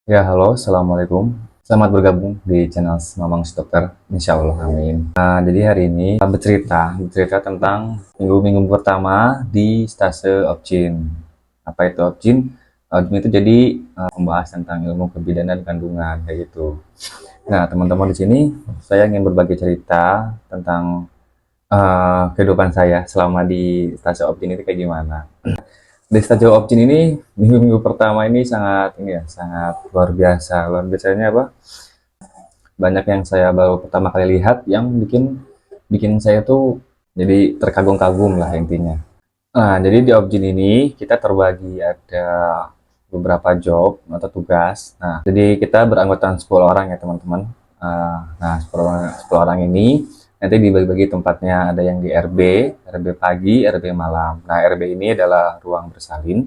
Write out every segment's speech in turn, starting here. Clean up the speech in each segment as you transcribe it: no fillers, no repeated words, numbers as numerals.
Ya, halo, Assalamualaikum. Selamat bergabung di channel Mamang Dokter, Insya Allah, amin. Jadi hari ini bercerita tentang minggu-minggu pertama di stase Opjin. Apa itu Opjin? Opjin itu jadi membahas tentang ilmu kebidanan kandungan, kayak gitu. Nah, teman-teman di sini saya ingin berbagi cerita tentang kehidupan saya selama di stase Opjin itu kayak gimana. Di stadion Opjin ini minggu-minggu pertama ini sangat luar biasa. Luar biasanya apa? Banyak yang saya baru pertama kali lihat yang bikin bikin saya tuh jadi terkagum-kagum lah intinya. Nah, jadi di Opjin ini kita terbagi ada beberapa job atau tugas. Nah, jadi kita beranggotaan 10 orang ya teman-teman. Nah, 10 orang ini nanti dibagi-bagi tempatnya, ada yang di RB pagi, RB malam. Nah, RB ini adalah ruang bersalin.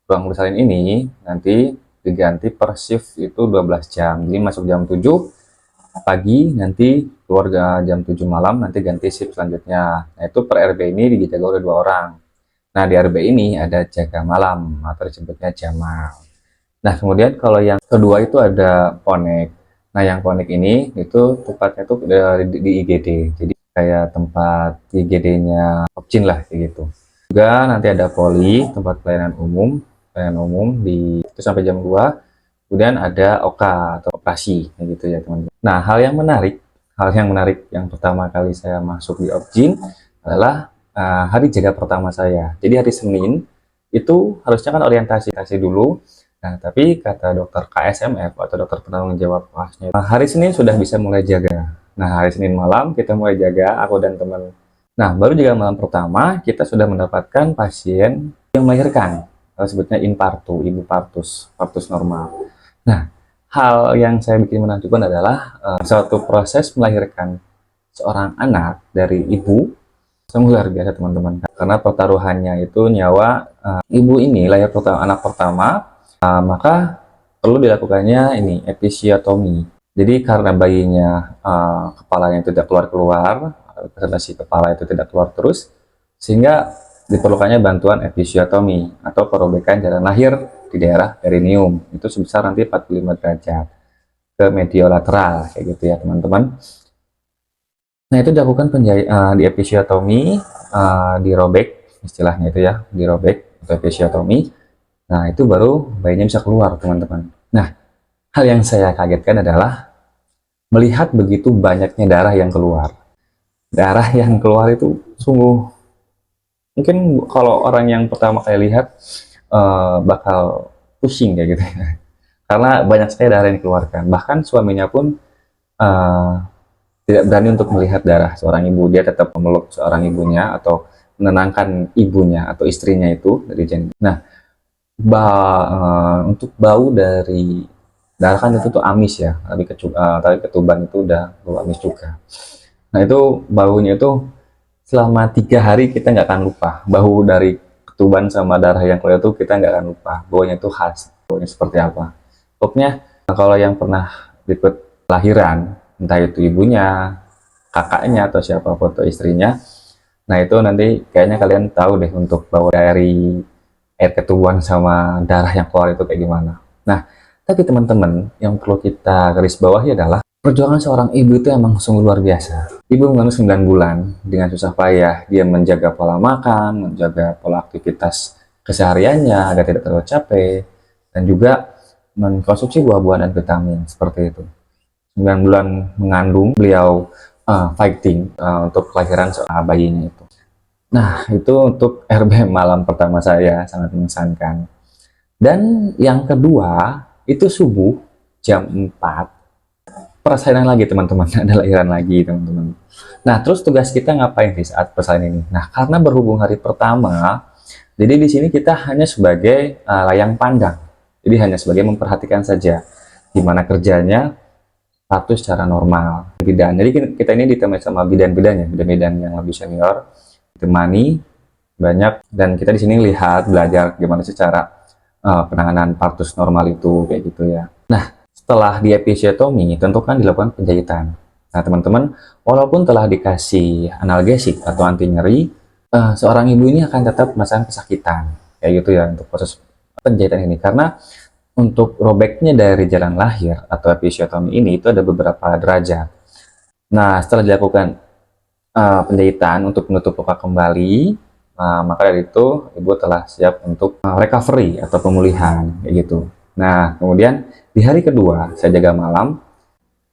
Ruang bersalin ini nanti diganti per shift itu 12 jam. Jadi masuk jam 7 pagi, nanti keluar jam 7 malam, nanti ganti shift selanjutnya. Nah, itu per RB ini dijaga oleh 2 orang. Nah, di RB ini ada jaga malam atau disebutnya jamal. Nah, kemudian kalau yang kedua itu ada ponek. Nah, yang ponek ini itu tempatnya tuh di IGD. Jadi kayak tempat IGD-nya Opjin lah kayak gitu. Juga nanti ada poli, tempat pelayanan umum di itu sampai jam 2. Kemudian ada OK atau operasi kayak gitu ya, teman-teman. Nah, hal yang menarik yang pertama kali saya masuk di Opjin adalah hari jaga pertama saya. Jadi hari Senin itu harusnya kan orientasi dulu. Nah, tapi kata dokter KSMF atau dokter penanggung jawab pasien, hari Senin sudah bisa mulai jaga. Nah, hari Senin malam kita mulai jaga, aku dan teman. Nah, baru jaga malam pertama kita sudah mendapatkan pasien yang melahirkan. Kalau sebutnya infartu, ibu partus normal. Nah, hal yang saya bikin menakjubkan adalah suatu proses melahirkan seorang anak dari ibu. Sungguh luar biasa teman-teman, karena pertaruhannya itu nyawa ibu ini lahir anak pertama, maka perlu dilakukannya ini episiotomi. Jadi karena bayinya kepalanya tidak keluar-keluar, presentasi kepala itu tidak keluar terus, sehingga diperlukannya bantuan episiotomi atau perobekan jalan lahir di daerah perineum itu sebesar nanti 45 derajat ke mediolateral kayak gitu ya teman-teman. Nah, itu dilakukan di episiotomi, dirobek, istilahnya itu ya, dirobek atau episiotomi. Nah, itu baru bayinya bisa keluar, teman-teman. Nah, hal yang saya kagetkan adalah melihat begitu banyaknya darah yang keluar. Darah yang keluar itu sungguh, mungkin kalau orang yang pertama kali lihat bakal pusing kayak gitu ya. Karena banyak sekali darah yang dikeluarkan. Bahkan suaminya pun uh, tidak berani untuk melihat darah seorang ibu. Dia tetap memeluk seorang ibunya atau menenangkan ibunya atau istrinya itu dari janin. Nah, untuk bau dari darah kan itu tuh amis ya, tapi ketuban itu udah bau amis juga. Nah, itu baunya itu selama 3 hari kita nggak akan lupa. Bau dari ketuban sama darah yang keluar itu kita nggak akan lupa. Baunya itu khas. Baunya seperti apa? Pokoknya kalau yang pernah ikut lahiran, entah itu ibunya, kakaknya atau siapa foto istrinya, nah itu nanti kayaknya kalian tahu deh untuk bau dari air ketuban sama darah yang keluar itu kayak gimana. Nah, tapi teman-teman yang perlu kita garis bawahi adalah perjuangan seorang ibu itu emang sungguh luar biasa. Ibu mengandung 9 bulan dengan susah payah, dia menjaga pola makan, menjaga pola aktivitas kesehariannya agar tidak terlalu capek, dan juga mengkonsumsi buah-buahan dan vitamin seperti itu. 9 bulan mengandung, beliau fighting untuk kelahiran bayinya itu. Nah, itu untuk RB malam pertama saya, sangat mengesankan. Dan yang kedua, itu subuh jam 4, persalinan lagi teman-teman, ada lahiran lagi teman-teman. Nah, terus tugas kita ngapain di saat persalinan ini? Nah, karena berhubung hari pertama, jadi di sini kita hanya sebagai layang pandang. Jadi hanya sebagai memperhatikan saja gimana kerjanya satu secara normal. Bidan. Jadi kita ini ditemani sama bidan-bidan yang lebih senior, ditemani banyak, dan kita di sini lihat belajar gimana secara penanganan partus normal itu kayak gitu ya. Nah, setelah di episiotomi tentu kan dilakukan penjahitan. Nah, teman-teman, walaupun telah dikasih analgesik atau anti nyeri, seorang ibu ini akan tetap merasakan kesakitan kayak gitu ya untuk proses penjahitan ini, karena untuk robeknya dari jalan lahir atau episiotomi ini itu ada beberapa derajat. Nah, setelah dilakukan penjahitan untuk menutup luka kembali, maka dari itu ibu telah siap untuk recovery atau pemulihan, kayak gitu. Nah, kemudian di hari kedua saya jaga malam,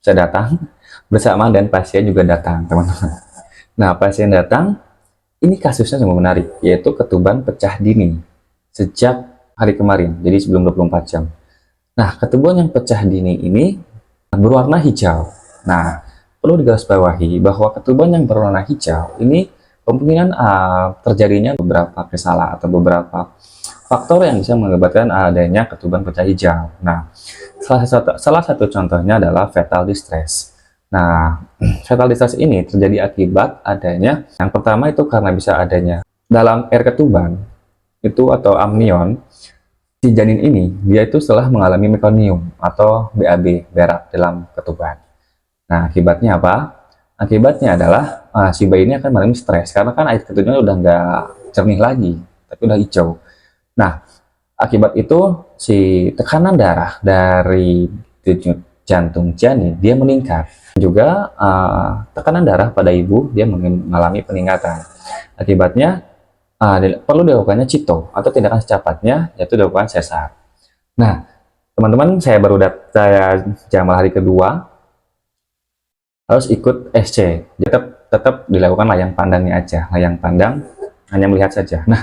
saya datang bersama dan pasien juga datang, teman-teman. Nah, pasien datang, ini kasusnya sungguh menarik, yaitu ketuban pecah dini sejak hari kemarin, jadi sebelum 24 jam. Nah, ketuban yang pecah dini ini berwarna hijau. Nah, perlu digarisbawahi bahwa ketuban yang berwarna hijau ini kemungkinan terjadinya beberapa kesalahan atau beberapa faktor yang bisa mengakibatkan adanya ketuban pecah hijau. Nah, salah satu contohnya adalah fetal distress. Nah, fetal distress ini terjadi akibat adanya, yang pertama itu karena bisa adanya dalam air ketuban itu atau amnion, si janin ini dia itu setelah mengalami mekonium atau BAB, berak dalam ketuban. Nah, akibatnya apa? Akibatnya adalah si bayi ini akan mengalami stres karena kan air ketubannya udah nggak jernih lagi, tapi udah hijau. Nah, akibat itu si tekanan darah dari denyut jantung janin dia meningkat. Juga tekanan darah pada ibu dia mengalami peningkatan. Akibatnya perlu dilakukannya CITO atau tindakan secepatnya, yaitu dilakukan sesar. Nah, teman-teman, saya jamal hari kedua harus ikut SC. Tetap dilakukan layang pandangnya aja. Layang pandang hanya melihat saja. Nah,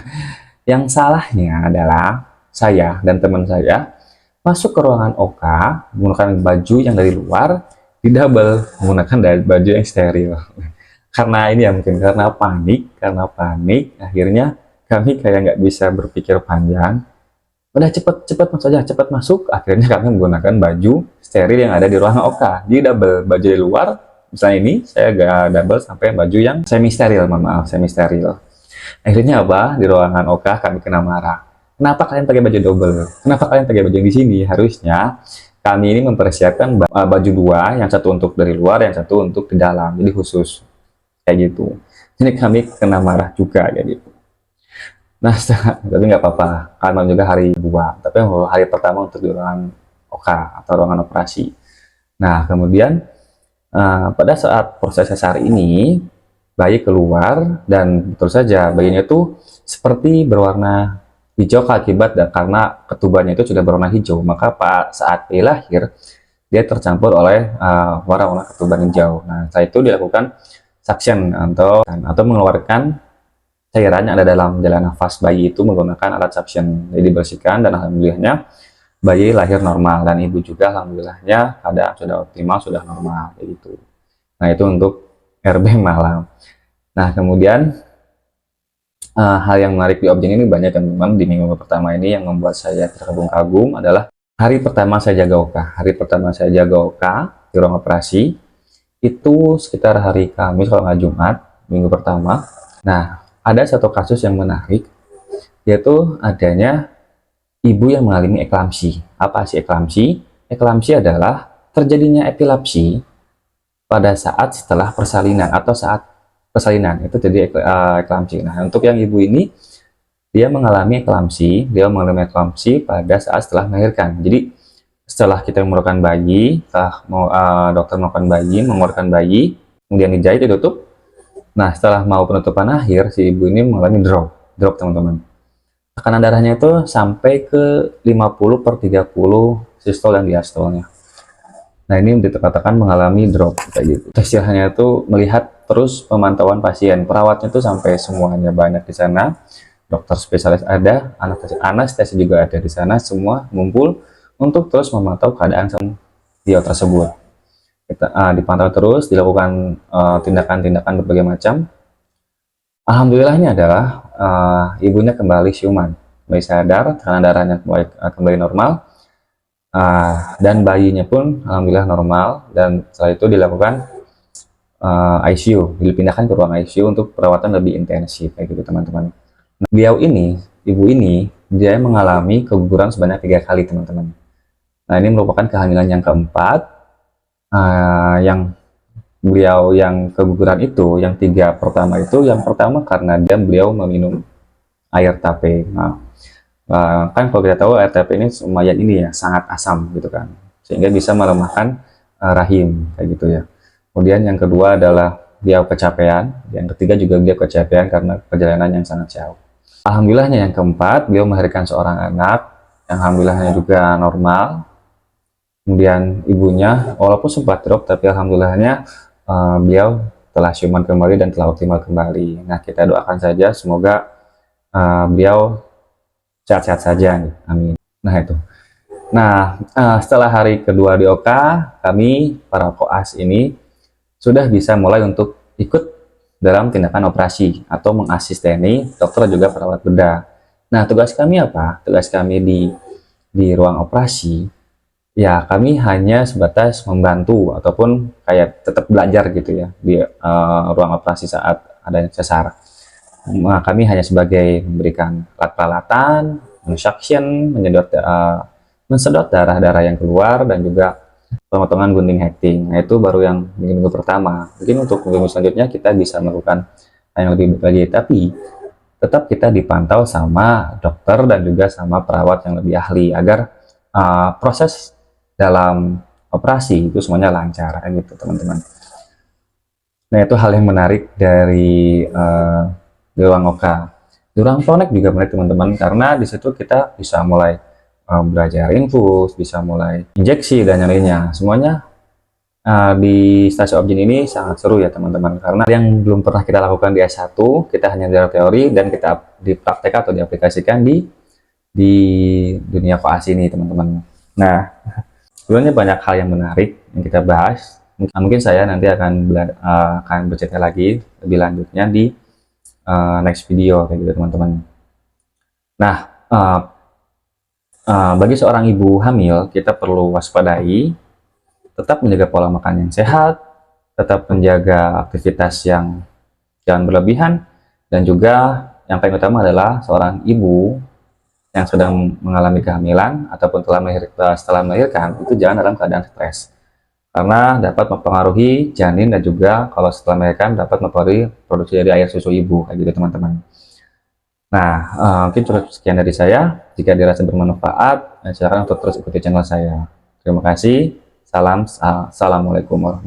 yang salahnya adalah saya dan teman saya masuk ke ruangan OK menggunakan baju yang dari luar, di double menggunakan baju yang steril. Karena ini ya mungkin karena panik akhirnya kami kayak nggak bisa berpikir panjang, udah cepet masuk aja, cepet masuk. Akhirnya kami menggunakan baju steril yang ada di ruangan OK, jadi double baju di luar. Misalnya ini saya agak double sampai baju yang semi steril, maaf semi steril. Akhirnya apa, di ruangan OK kami kena marah, kenapa kalian pakai baju double, kenapa kalian pakai baju yang di sini, harusnya kami ini mempersiapkan baju dua, yang satu untuk dari luar, yang satu untuk di dalam, jadi khusus kayak gitu. Jadi kami kena marah juga kayak gitu. Nah, tapi nggak apa-apa, karena juga hari kedua, tapi hari pertama untuk di ruangan OK atau ruangan operasi. Nah, kemudian pada saat proses sesar ini bayi keluar dan betul saja bayinya itu seperti berwarna hijau akibat karena ketubannya itu sudah berwarna hijau, maka saat bayi lahir dia tercampur oleh warna-warna ketuban hijau. Nah, setelah itu dilakukan suction atau mengeluarkan cairan yang ada dalam jalan nafas bayi itu menggunakan alat suction. Jadi dibersihkan dan alhamdulillahnya bayi lahir normal dan ibu juga alhamdulillahnya keadaan sudah optimal, sudah normal gitu. Nah, itu untuk RB malam. Nah, kemudian hal yang menarik di objek ini banyak teman-teman di minggu pertama ini yang membuat saya terkagum-kagum adalah hari pertama saya jaga OK. Hari pertama saya jaga OK di ruang operasi itu sekitar hari Kamis kalau nggak Jumat, minggu pertama. Nah, ada satu kasus yang menarik, yaitu adanya ibu yang mengalami eklamsi. Apa sih eklamsi? Eklamsi adalah terjadinya epilepsi pada saat setelah persalinan atau saat persalinan, itu jadi eklamsi. Nah, untuk yang ibu ini, dia mengalami eklamsi pada saat setelah melahirkan. Jadi, setelah kita mengeluarkan bayi, dokter melakukan bayi, mengeluarkan bayi, kemudian dijahit, ditutup. Nah, setelah mau penutupan akhir, si ibu ini mengalami drop teman-teman. Tekanan darahnya itu sampai ke 50/30 sistol dan diastolnya. Nah, ini dikatakan mengalami drop kayak gitu. Istilahnya itu melihat terus pemantauan pasien, perawatnya itu sampai semuanya banyak di sana, dokter spesialis ada, anestesi juga ada di sana, semua ngumpul untuk terus memantau keadaan dia tersebut. Kita dipantau terus, dilakukan tindakan-tindakan berbagai macam. Alhamdulillahnya adalah ibunya kembali siuman, bayi sadar, tekanan darahnya kembali normal, dan bayinya pun alhamdulillah normal. Dan setelah itu dilakukan ICU, dipindahkan ke ruang ICU untuk perawatan lebih intensif kayak gitu teman-teman. Nah, ibu ini dia mengalami keguguran sebanyak 3 kali teman-teman. Nah, ini merupakan kehamilan yang keempat. Yang beliau yang keguguran itu, yang 3 pertama itu, yang pertama karena beliau meminum air tape. Nah, Kan kalau kita tahu air tape ini lumayan ini ya, sangat asam gitu kan, sehingga bisa melemahkan rahim kayak gitu ya. Kemudian yang kedua adalah beliau kecapean, yang ketiga juga beliau kecapean karena perjalanan yang sangat jauh. Alhamdulillahnya yang keempat, beliau melahirkan seorang anak yang alhamdulillahnya juga normal. Kemudian ibunya walaupun sempat drop, tapi alhamdulillahnya beliau telah siuman kembali dan telah optimal kembali. Nah, kita doakan saja semoga beliau sehat-sehat saja, amin. Nah itu. Nah, setelah hari kedua di OK, kami para koas ini sudah bisa mulai untuk ikut dalam tindakan operasi atau mengasisteni dokter juga perawat bedah. Nah, tugas kami apa? Tugas kami di ruang operasi, ya kami hanya sebatas membantu ataupun kayak tetap belajar gitu ya di ruang operasi saat adanya sesar. Nah, kami hanya sebagai memberikan alat peralatan, mensuction, mensedot darah-darah yang keluar, dan juga pemotongan gunting hekting. Nah, itu baru yang minggu pertama. Mungkin untuk minggu selanjutnya kita bisa melakukan yang lebih baik lagi, tapi tetap kita dipantau sama dokter dan juga sama perawat yang lebih ahli agar proses dalam operasi itu semuanya lancar gitu teman-teman. Nah, itu hal yang menarik dari di ruang OK. Di ruang Pronek juga menarik teman-teman, karena di situ kita bisa mulai belajar infus, bisa mulai injeksi dan yang lainnya. Semuanya di stasiun Opjin ini sangat seru ya teman-teman, karena yang belum pernah kita lakukan di S1, kita hanya belajar teori dan kita dipraktekkan atau diaplikasikan di dunia koas ini teman-teman. Nah, sebenarnya banyak hal yang menarik yang kita bahas. Mungkin saya nanti akan bercerita lagi lebih lanjutnya di next video kayak gitu teman-teman. Nah, bagi seorang ibu hamil, kita perlu waspadai, tetap menjaga pola makan yang sehat, tetap menjaga aktivitas yang jangan berlebihan, dan juga yang paling utama adalah seorang ibu yang sedang mengalami kehamilan ataupun setelah melahirkan itu jangan dalam keadaan stres, karena dapat mempengaruhi janin dan juga kalau setelah melahirkan dapat mempengaruhi produksi dari air susu ibu kayak gitu teman-teman. Nah, mungkin cukup sekian dari saya. Jika dirasa bermanfaat, silakan untuk terus ikuti channel saya. Terima kasih. Assalamualaikum warahmatullahi wabarakatuh.